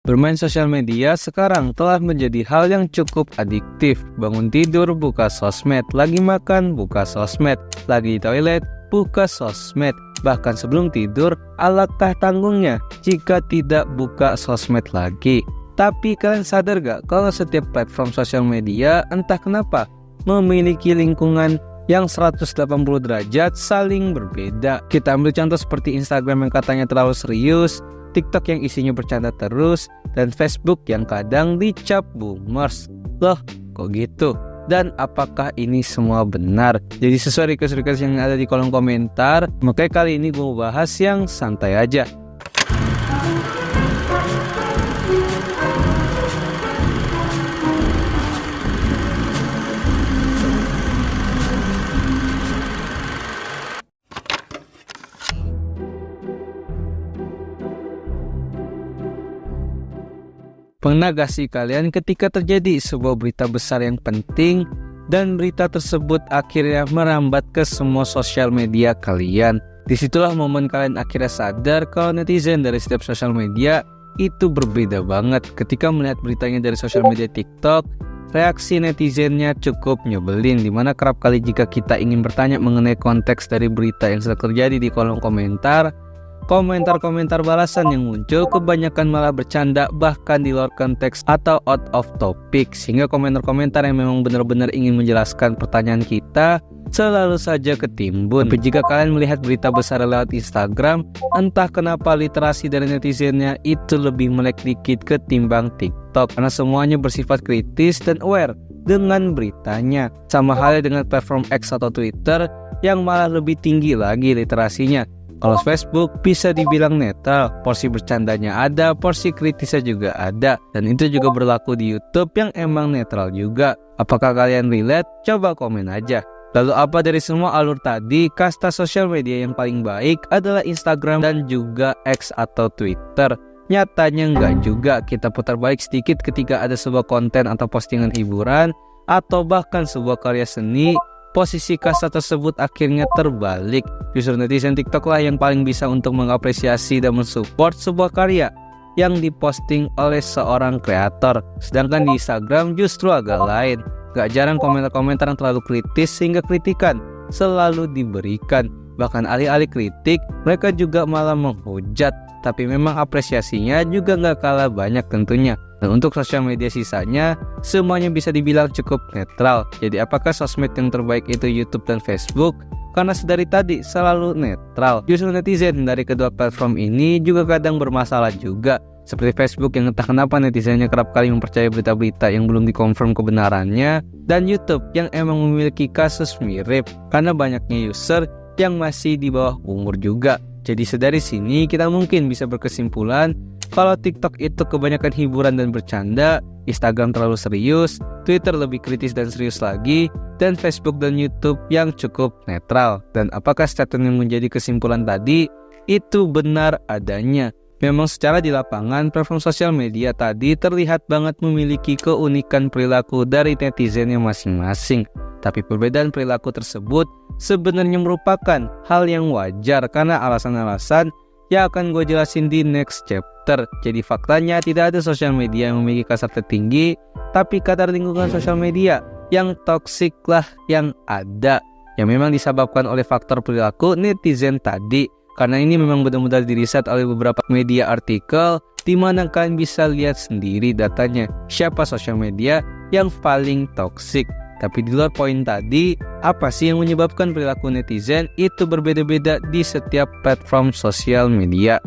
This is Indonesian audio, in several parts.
Bermain sosial media sekarang telah menjadi hal yang cukup adiktif. Bangun tidur, buka sosmed. Lagi makan, buka sosmed. Lagi di toilet, buka sosmed. Bahkan sebelum tidur, alangkah tanggungnya jika tidak buka sosmed lagi. Tapi kalian sadar gak kalau setiap platform sosial media entah kenapa memiliki lingkungan yang 180 derajat saling berbeda. Kita ambil contoh seperti Instagram yang katanya terlalu serius, TikTok yang isinya bercanda terus, dan Facebook yang kadang dicap boomers. Loh, kok gitu? Dan apakah ini semua benar? Jadi sesuai request yang ada di kolom komentar, makanya kali ini gue mau bahas yang santai aja. Pernah gak sih kalian ketika terjadi sebuah berita besar yang penting dan berita tersebut akhirnya merambat ke semua sosial media kalian? Disitulah momen kalian akhirnya sadar kalau netizen dari setiap sosial media itu berbeda banget. Ketika melihat beritanya dari sosial media TikTok, reaksi netizennya cukup nyebelin, dimana kerap kali jika kita ingin bertanya mengenai konteks dari berita yang sedang terjadi di kolom komentar, komentar-komentar balasan yang muncul kebanyakan malah bercanda, bahkan di luar konteks atau out of topic, sehingga komentar-komentar yang memang benar-benar ingin menjelaskan pertanyaan kita selalu saja ketimbun. Tapi jika kalian melihat berita besar lewat Instagram, entah kenapa literasi dari netizennya itu lebih melek dikit ketimbang TikTok, karena semuanya bersifat kritis dan aware dengan beritanya. Sama halnya dengan platform X atau Twitter yang malah lebih tinggi lagi literasinya. Kalau Facebook bisa dibilang netral, porsi bercandanya ada, porsi kritisnya juga ada. Dan itu juga berlaku di YouTube yang emang netral juga. Apakah kalian relate? Coba komen aja. Lalu apa dari semua alur tadi, kasta sosial media yang paling baik adalah Instagram dan juga X atau Twitter? Nyatanya enggak juga. Kita putar balik sedikit ketika ada sebuah konten atau postingan hiburan atau bahkan sebuah karya seni, posisi kasta tersebut akhirnya terbalik. Justru netizen TikTok lah yang paling bisa untuk mengapresiasi dan mensupport sebuah karya yang diposting oleh seorang kreator. Sedangkan di Instagram justru agak lain. Gak jarang komentar-komentar yang terlalu kritis sehingga kritikan selalu diberikan. Bahkan alih-alih kritik, mereka juga malah menghujat. Tapi memang apresiasinya juga gak kalah banyak tentunya. Dan untuk sosial media sisanya, semuanya bisa dibilang cukup netral. Jadi apakah sosmed yang terbaik itu YouTube dan Facebook? Karena sedari tadi selalu netral. Justru netizen dari kedua platform ini juga kadang bermasalah juga. Seperti Facebook yang entah kenapa netizennya kerap kali mempercayai berita-berita yang belum dikonfirm kebenarannya. Dan YouTube yang emang memiliki kasus mirip karena banyaknya user yang masih di bawah umur juga. Jadi sedari sini kita mungkin bisa berkesimpulan kalau TikTok itu kebanyakan hiburan dan bercanda, Instagram terlalu serius, Twitter lebih kritis dan serius lagi, dan Facebook dan YouTube yang cukup netral. Dan apakah statement yang menjadi kesimpulan tadi itu benar adanya? Memang secara di lapangan, platform sosial media tadi terlihat banget memiliki keunikan perilaku dari netizennya masing-masing. Tapi perbedaan perilaku tersebut sebenarnya merupakan hal yang wajar karena alasan-alasan yang akan gue jelasin di next chapter. Jadi faktanya tidak ada sosial media yang memiliki kasar tertinggi, tapi kadar lingkungan sosial media yang toksik lah yang ada, yang memang disebabkan oleh faktor perilaku netizen tadi. Karena ini memang benar-benar diriset oleh beberapa media artikel, di mana kalian bisa lihat sendiri datanya siapa sosial media yang paling toksik. Tapi di luar poin tadi, apa sih yang menyebabkan perilaku netizen itu berbeda-beda di setiap platform sosial media?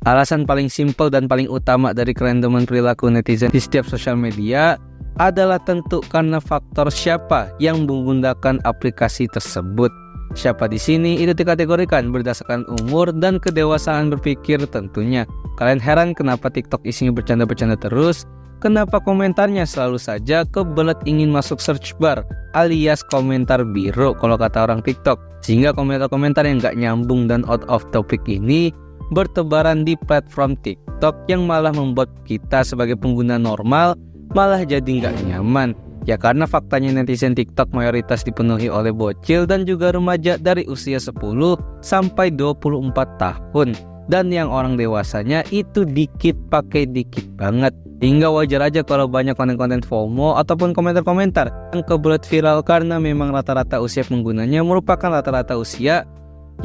Alasan paling simpel dan paling utama dari kerandoman perilaku netizen di setiap sosial media adalah tentu karena faktor siapa yang menggunakan aplikasi tersebut. Siapa di sini itu dikategorikan berdasarkan umur dan kedewasaan berpikir tentunya. Kalian heran kenapa TikTok isinya bercanda-bercanda terus? Kenapa komentarnya selalu saja kebelet ingin masuk search bar alias komentar biru kalau kata orang TikTok? Sehingga komentar-komentar yang gak nyambung dan out of topic ini bertebaran di platform TikTok yang malah membuat kita sebagai pengguna normal malah jadi gak nyaman. Ya karena faktanya netizen TikTok mayoritas dipenuhi oleh bocil dan juga remaja dari usia 10 sampai 24 tahun. Dan yang orang dewasanya itu dikit pakai dikit banget. Hingga wajar aja kalau banyak konten-konten FOMO ataupun komentar-komentar yang kebelet viral karena memang rata-rata usia penggunanya merupakan rata-rata usia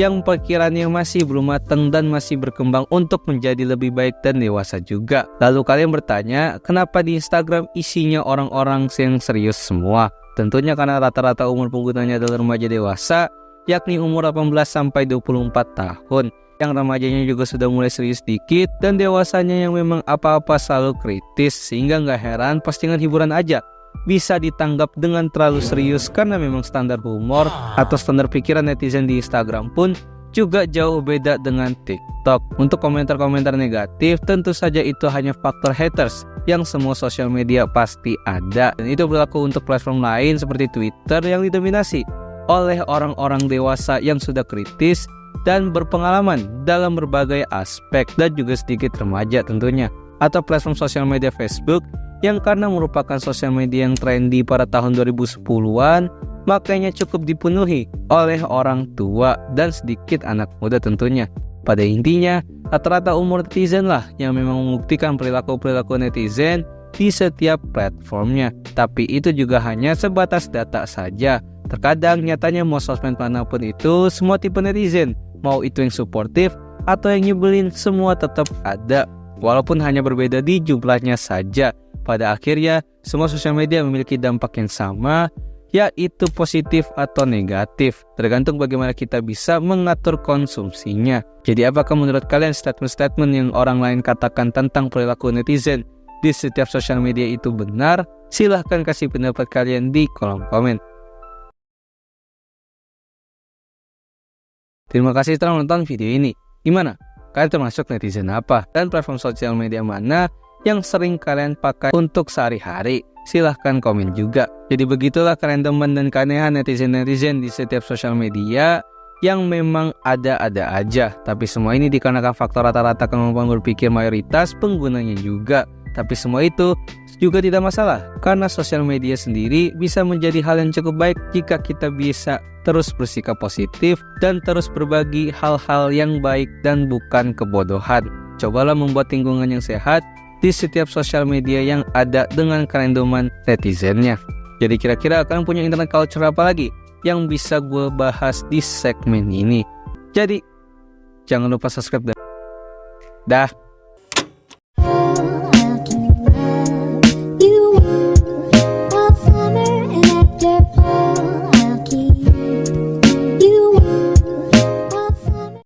yang pikirannya masih belum matang dan masih berkembang untuk menjadi lebih baik dan dewasa juga. Lalu kalian bertanya, kenapa di Instagram isinya orang-orang yang serius semua? Tentunya karena rata-rata umur penggunanya adalah remaja dewasa, yakni umur 18 sampai 24 tahun. Yang remajanya juga sudah mulai serius dikit dan dewasanya yang memang apa-apa selalu kritis, sehingga nggak heran postingan hiburan aja bisa ditanggap dengan terlalu serius karena memang standar humor atau standar pikiran netizen di Instagram pun juga jauh beda dengan TikTok. Untuk komentar-komentar negatif tentu saja itu hanya faktor haters yang semua sosial media pasti ada, dan itu berlaku untuk platform lain seperti Twitter yang didominasi oleh orang-orang dewasa yang sudah kritis dan berpengalaman dalam berbagai aspek, dan juga sedikit remaja tentunya. Atau platform sosial media Facebook yang karena merupakan sosial media yang trendy pada tahun 2010-an, makanya cukup dipenuhi oleh orang tua dan sedikit anak muda tentunya. Pada intinya, rata-rata umur netizen lah yang memang membuktikan perilaku-perilaku netizen di setiap platformnya. Tapi itu juga hanya sebatas data saja. Terkadang nyatanya mau sosmed manapun itu, semua tipe netizen, mau itu yang suportif atau yang nyebelin, semua tetap ada, walaupun hanya berbeda di jumlahnya saja. Pada akhirnya, semua sosial media memiliki dampak yang sama, yaitu positif atau negatif, tergantung bagaimana kita bisa mengatur konsumsinya. Jadi apakah menurut kalian statement-statement yang orang lain katakan tentang perilaku netizen di setiap sosial media itu benar? Silahkan kasih pendapat kalian di kolom komen. Terima kasih telah menonton video ini. Gimana? Kalian termasuk netizen apa? Dan platform sosial media mana yang sering kalian pakai untuk sehari-hari? Silahkan komen juga. Jadi begitulah kerandoman dan keanehan netizen-netizen di setiap sosial media yang memang ada-ada aja. Tapi semua ini dikarenakan faktor rata-rata kemampuan berpikir mayoritas penggunanya juga. Tapi semua itu juga tidak masalah, karena sosial media sendiri bisa menjadi hal yang cukup baik jika kita bisa terus bersikap positif dan terus berbagi hal-hal yang baik dan bukan kebodohan. Cobalah membuat lingkungan yang sehat di setiap sosial media yang ada dengan kerandoman netizennya. Jadi kira-kira kalian punya internet culture apa lagi yang bisa gue bahas di segmen ini? Jadi jangan lupa subscribe. Dah.